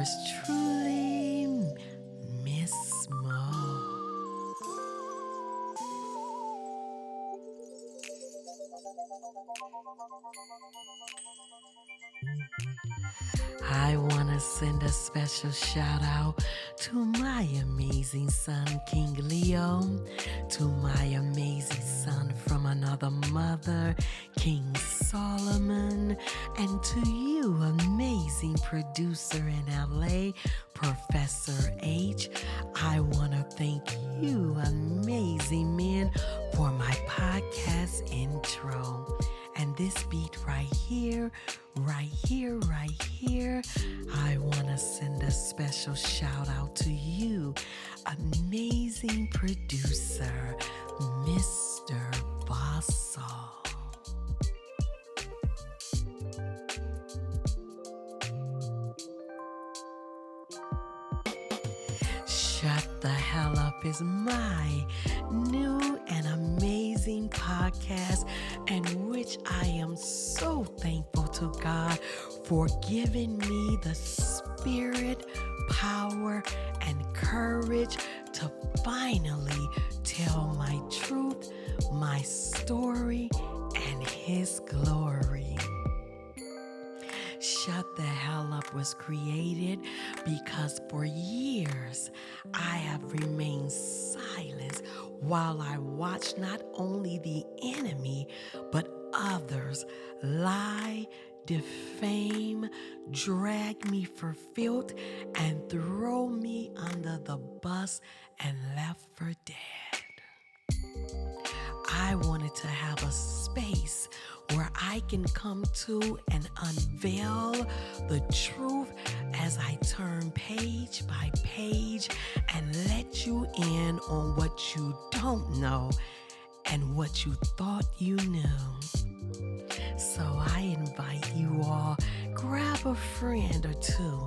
yours truly, Miss Mo. I want to send a special shout out to my amazing son, King Leo, to my amazing son from another mother, King Solomon, and to you, amazing producer in LA, Professor H. I want to thank you, amazing men, for my podcast intro. And this beat right here, I want to send a special shout out to you, amazing producer, Mr. Vassal. Shut the Hell Up is my new and amazing podcast, in which I am so thankful to God for giving me the spirit, power, and courage to finally tell my truth, my story, and His glory. Shut the Hell Up was created because for years I have remained silent while I watched not only the enemy but others lie, defame, drag me for filth, and throw me under the bus and left for dead. I wanted to have a space where I can come to and unveil the truth as I turn page by page and let you in on what you don't know and what you thought you knew. So I invite you all, grab a friend or two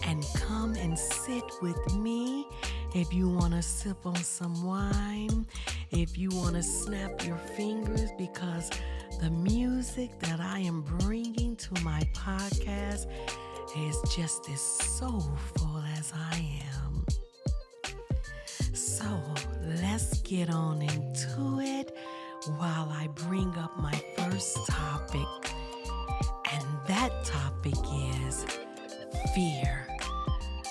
and come and sit with me. If you want to sip on some wine, if you want to snap your fingers, because the music that I am bringing to my podcast is just as soulful as I am. So let's get on into it while I bring up my first topic. And that topic is fear.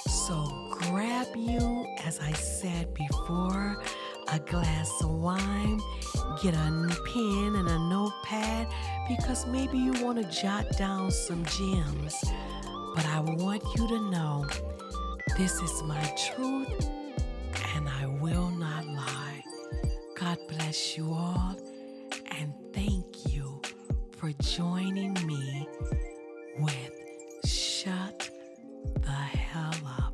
So grab you, as I said before, a glass of wine, get a pen and a notepad, because maybe you want to jot down some gems. But I want you to know this is my truth and I will not lie. God bless you all, and thank you for joining me with Shut the Hell Up.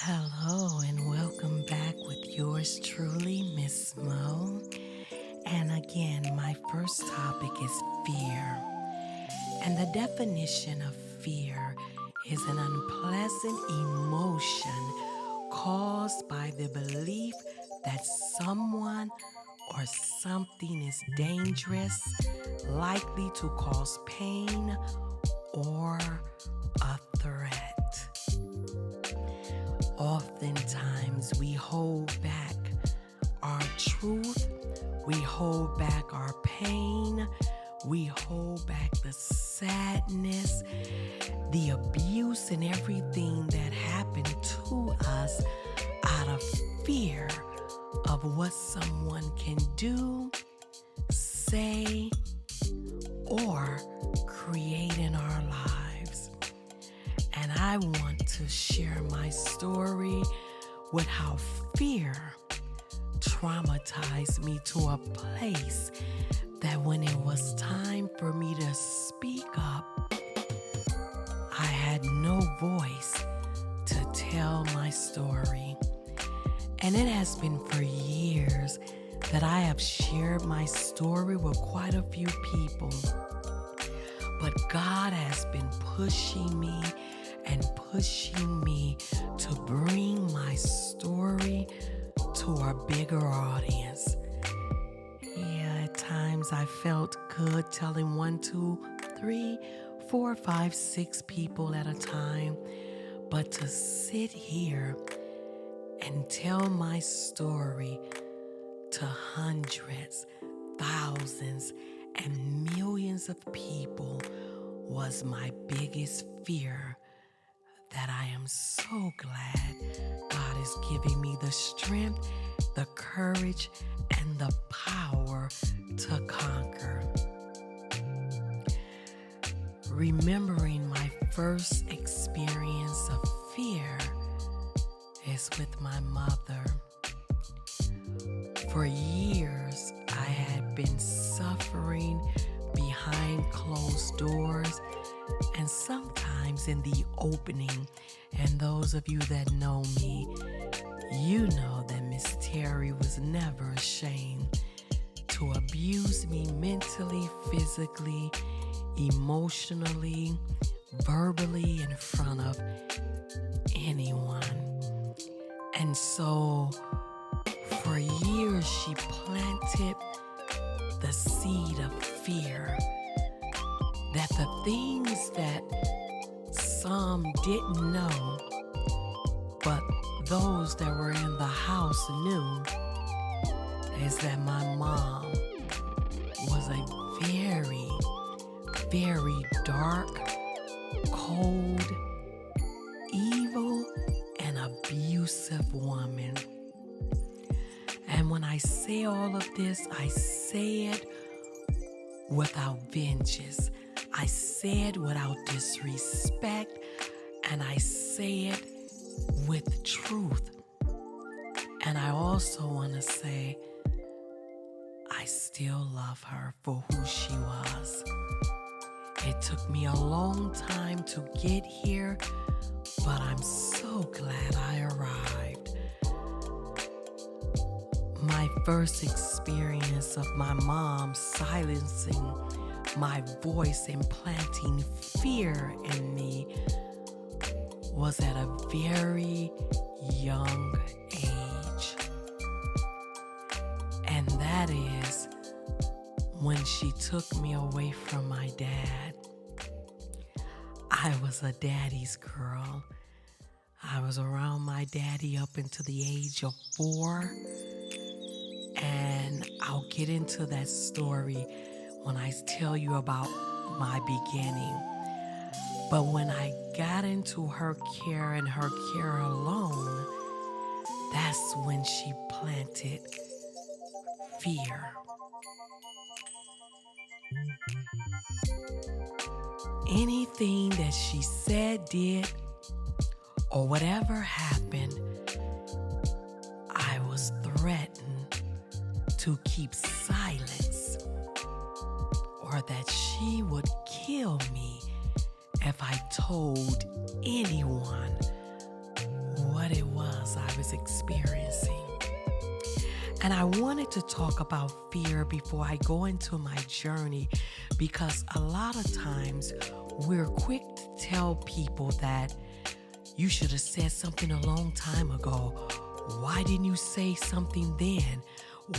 Hello and welcome back with yours truly, Miss Mo. And again, my first topic is fear. And the definition of fear is an unpleasant emotion caused by the belief that someone or something is dangerous, likely to cause pain or a threat. Oftentimes we hold back our truth, we hold back our pain, we hold back the sadness, the abuse, and everything that happened to us out of fear of what someone can do, say, or create in our lives. And I want to share my story with how fear traumatized me to a place that when it was time for me to speak up, I had no voice to tell my story. And it has been for years that I have shared my story with quite a few people. But God has been pushing me and pushing me to bring my story to a bigger audience. Yeah, at times I felt good telling 1, 2, 3, 4, 5, 6 people at a time. But to sit here and tell my story to hundreds, thousands, and millions of people was my biggest fear, that I am so glad God is giving me the strength, the courage, and the power to conquer. Remembering my first experience of fear is with my mother. For years, I had been suffering behind closed doors and sometimes in the opening. And those of you that know me, you know that Miss Terry was never ashamed to abuse me mentally, physically, emotionally, verbally in front of anyone. And so for years she planted the seed of fear that the things that some didn't know, but those that were in the house knew, is that my mom was a very, very dark, cold, evil, and abusive woman. And when I say all of this, I say it without vengeance. I say it without disrespect, and I say it with truth. And I also want to say, I still love her for who she was. It took me a long time to get here, but I'm so glad I arrived. My first experience of my mom silencing my voice and planting fear in me was at a very young age. And that is when she took me away from my dad. I was a daddy's girl. I was around my daddy up until the age of 4. And I'll get into that story when I tell you about my beginning. But when I got into her care and her care alone, that's when she planted fear. Anything that she said, did, or whatever happened, I was threatened to keep silence, or that she would kill me if I told anyone what it was I was experiencing. And I wanted to talk about fear before I go into my journey, because a lot of times we're quick to tell people that you should have said something a long time ago. Why didn't you say something then?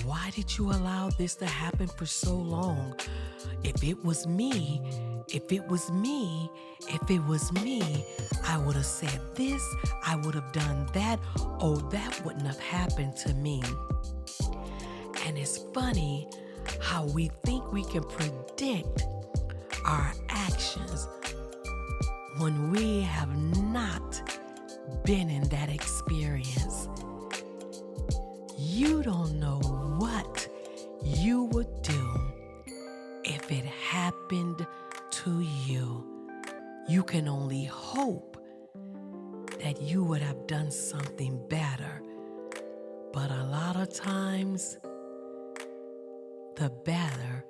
Why did you allow this to happen for so long? If it was me, I would have said this, I would have done that. Oh, that wouldn't have happened to me. And it's funny how we think we can predict our actions when we have not been in that experience. You don't know what you would do if it happened happened to you, you can only hope that you would have done something better. But a lot of times, the better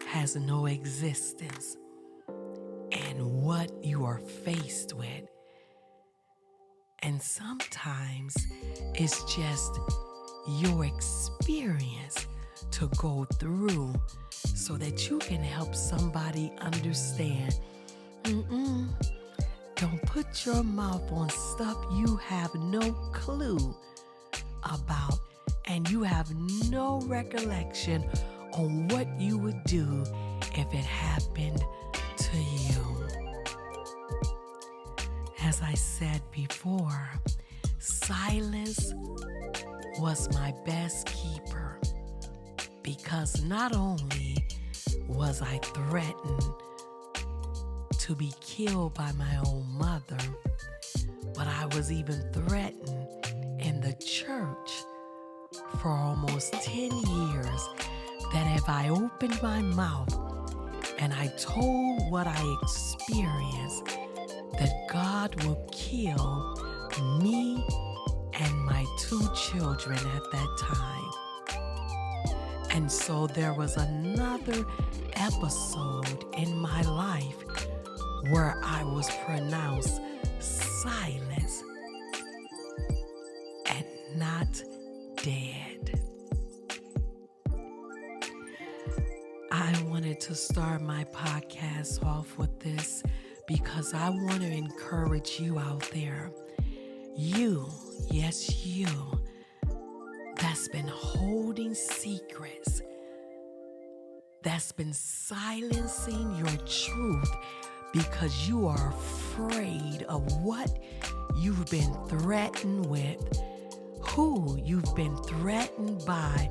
has no existence in what you are faced with. And sometimes it's just your experience to go through so that you can help somebody understand. Don't put your mouth on stuff you have no clue about, and you have no recollection on what you would do if it happened to you. As I said before, silence was my best keeper, because not only was I threatened to be killed by my own mother, but I was even threatened in the church for almost 10 years that if I opened my mouth and I told what I experienced, that God would kill me and my 2 children at that time. And so there was another episode in my life where I was pronounced silent and not dead. I wanted to start my podcast off with this because I want to encourage you out there. You, yes, you, that's been holding secrets, that's been silencing your truth because you are afraid of what you've been threatened with, who you've been threatened by,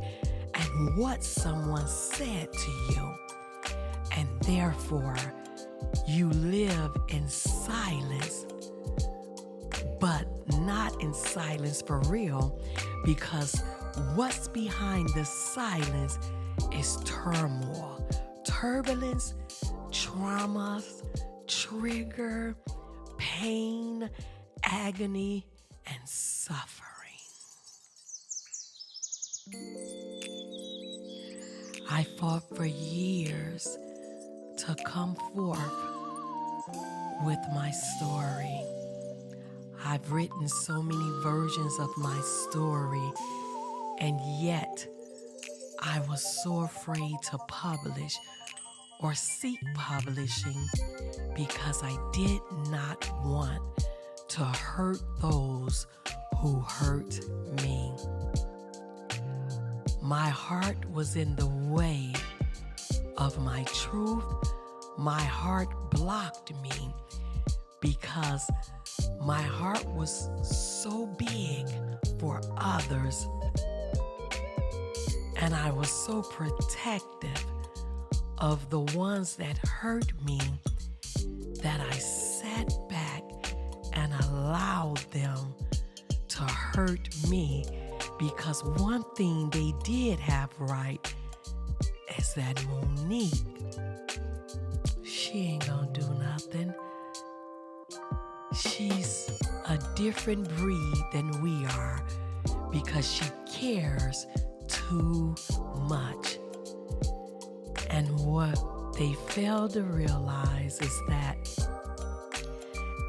and what someone said to you. And therefore, you live in silence, but not in silence for real, because what's behind the silence is turmoil, turbulence, traumas, trigger, pain, agony, and suffering. I fought for years to come forth with my story. I've written so many versions of my story, and yet I was so afraid to publish or seek publishing because I did not want to hurt those who hurt me. My heart was in the way of my truth. My heart blocked me because my heart was so big for others, and I was so protective of the ones that hurt me that I sat back and allowed them to hurt me, because one thing they did have right is that Monique, she ain't gonna do nothing. She's a different breed than we are because she cares too much. And what they fail to realize is that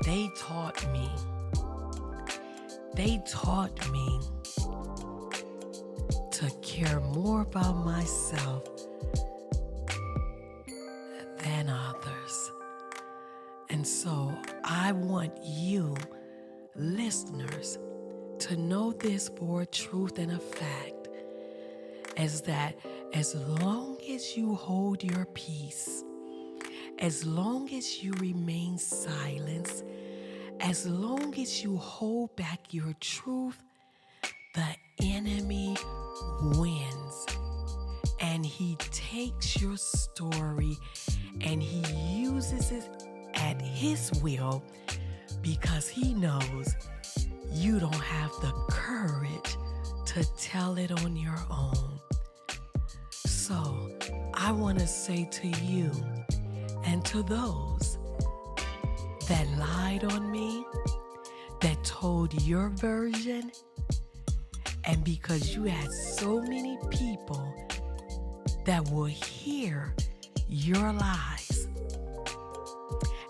they taught me to care more about myself than others. And so I want you, listeners, to know this for a truth and a fact, is that as long as you hold your peace, as long as you remain silent, as long as you hold back your truth, the enemy wins. And he takes your story and he uses it at his will, because he knows you don't have the courage to tell it on your own. So I want to say to you and to those that lied on me, that told your version, and because you had so many people that will hear your lies,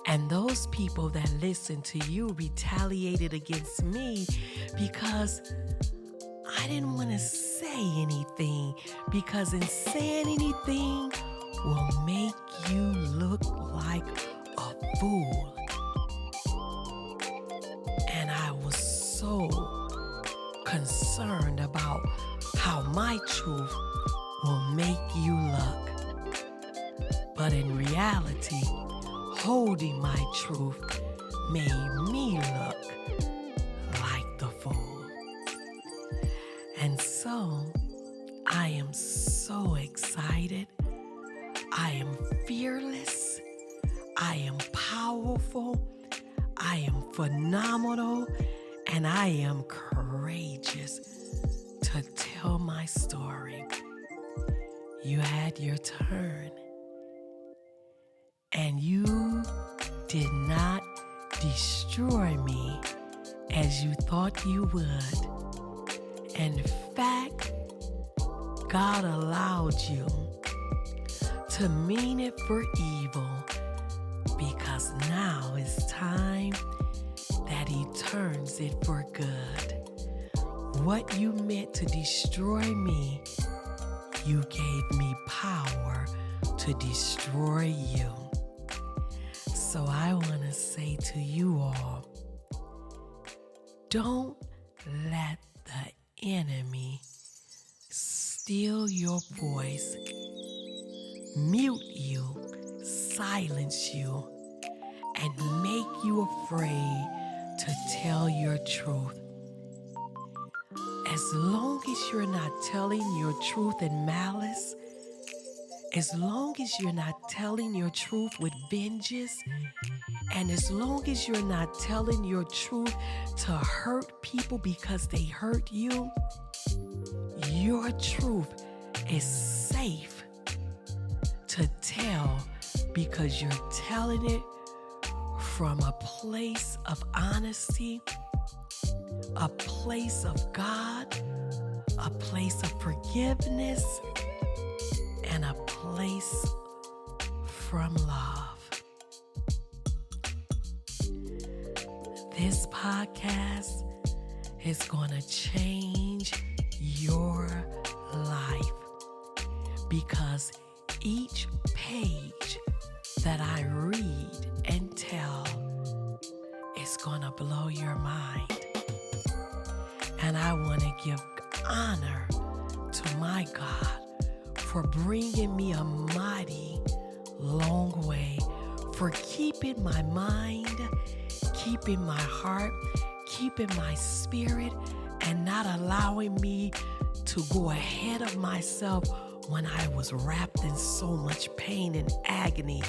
and those people that listened to you retaliated against me because I didn't want to say anything, because in saying anything will make you look like a fool. And I was so concerned about how my truth will make you look. But in reality, holding my truth made me look like the fool. And so, I am so excited. I am fearless. I am powerful. I am phenomenal. And I am courageous to tell my story. You had your turn. And you did not destroy me as you thought you would. In fact, God allowed you to mean it for evil, because now it's time that He turns it for good. What you meant to destroy me, you gave me power to destroy you. So I want to say to you all, don't let the enemy steal your voice, mute you, silence you, and make you afraid to tell your truth. As long as you're not telling your truth in malice, as long as you're not telling your truth with vengeance, and as long as you're not telling your truth to hurt people because they hurt you, your truth is safe to tell, because you're telling it from a place of honesty, a place of God, a place of forgiveness, and a place from love. This podcast is going to change your life, because each page that I read and tell is going to blow your mind. And I want to give honor to my God for bringing me a mighty long way, for keeping my mind, keeping my heart, keeping my spirit, and not allowing me to go ahead of myself when I was wrapped in so much pain and agony.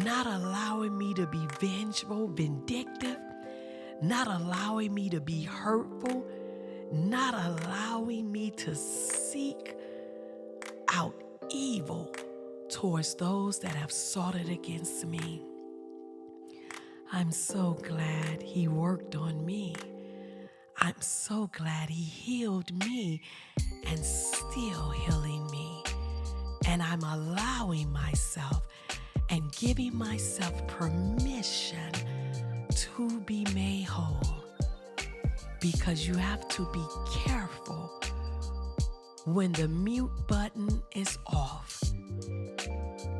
Not allowing me to be vengeful, vindictive, not allowing me to be hurtful, not allowing me to seek out evil towards those that have sought it against me. I'm so glad He worked on me. I'm so glad He healed me and still healing me. And I'm allowing myself and giving myself permission to be made whole. Because you have to be careful when the mute button is off,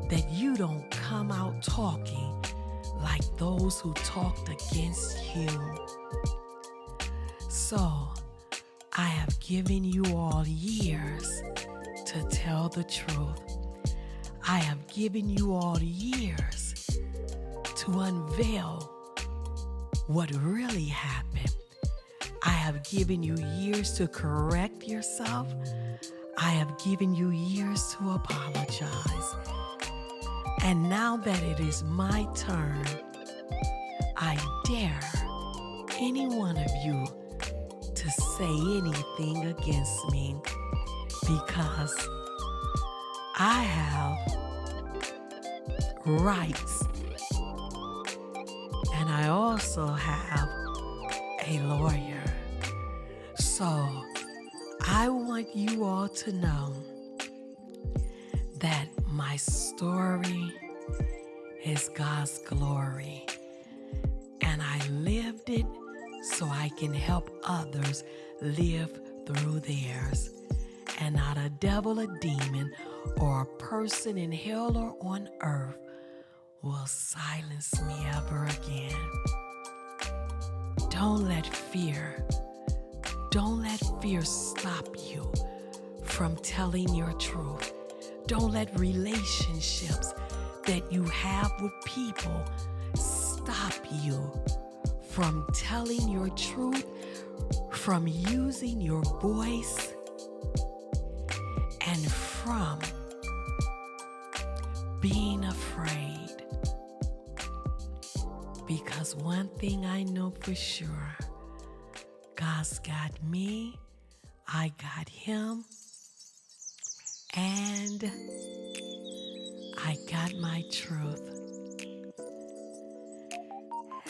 that you don't come out talking like those who talked against you. So, I have given you all years to tell the truth. I have given you all years to unveil what really happened. I have given you years to correct yourself. I have given you years to apologize. And now that it is my turn, I dare any one of you to say anything against me, because I have rights, and I also have a lawyer. So I want you all to know that my story is God's glory, and I lived it so I can help others live through theirs, and not a devil, a demon, or a person in hell or on earth will silence me ever again. Don't let fear stop you from telling your truth. Don't let relationships that you have with people stop you from telling your truth, from using your voice, and from being afraid. Because one thing I know for sure, God's got me, I got him, and I got my truth.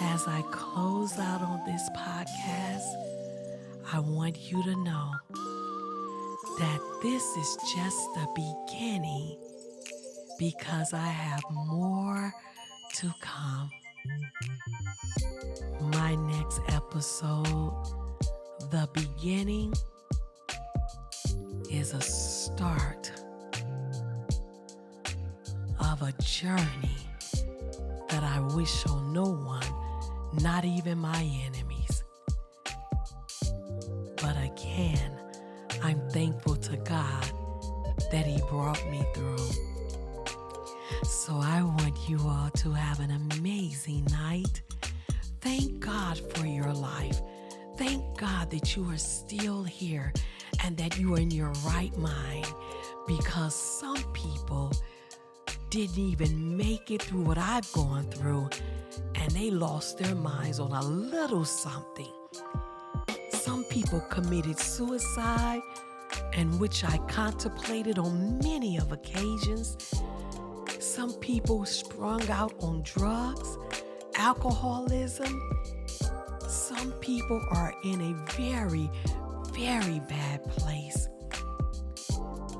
As I close out on this podcast, I want you to know that this is just the beginning, because I have more to come. My next episode, The Beginning, is a start of a journey that I wish on no one, not even my enemies. But again, I'm thankful to God that He brought me through. So I want you all to have an amazing night. Thank God for your life. Thank God that you are still here and that you are in your right mind, because some people didn't even make it through what I've gone through, and they lost their minds on a little something. Some people committed suicide, and which I contemplated on many of occasions. Some people sprung out on drugs, alcoholism. Some people are in a very, very bad place.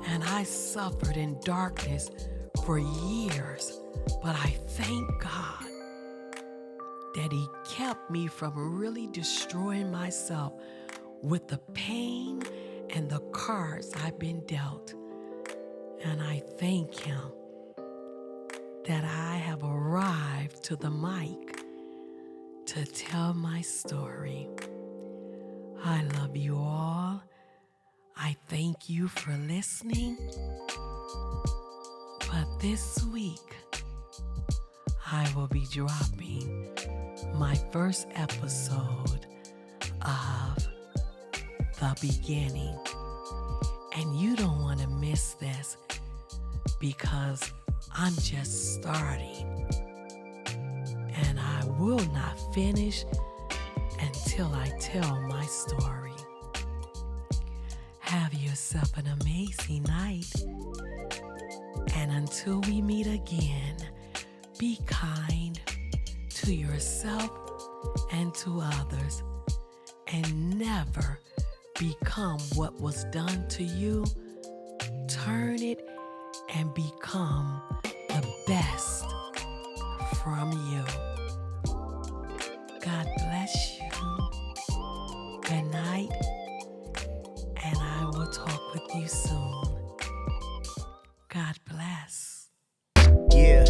And I suffered in darkness for years, but I thank God that He kept me from really destroying myself with the pain and the cards I've been dealt. And I thank Him that I have arrived to the mic to tell my story. I love you all. I thank you for listening. But this week, I will be dropping my first episode of The Beginning. And you don't want to miss this, because I'm just starting. And I will not finish until I tell my story. Have yourself an amazing night. And until we meet again, be kind to yourself and to others, and never become what was done to you. Turn it and become the best from you. God bless you. Good night, and I will talk with you soon. God bless. Yeah.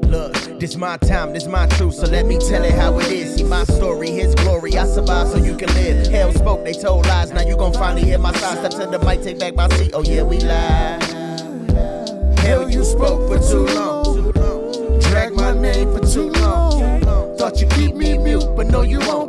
Look, this my time, this my truth, so let me tell it how it is. See my story, His glory, I survived so you can live. Hell spoke, they told lies, now you gon' finally hear my side. Step to the mic, take back my seat, oh yeah, we lied. Hell, you spoke for too long, drag my name for too long. Thought you keep me mute, but no you won't.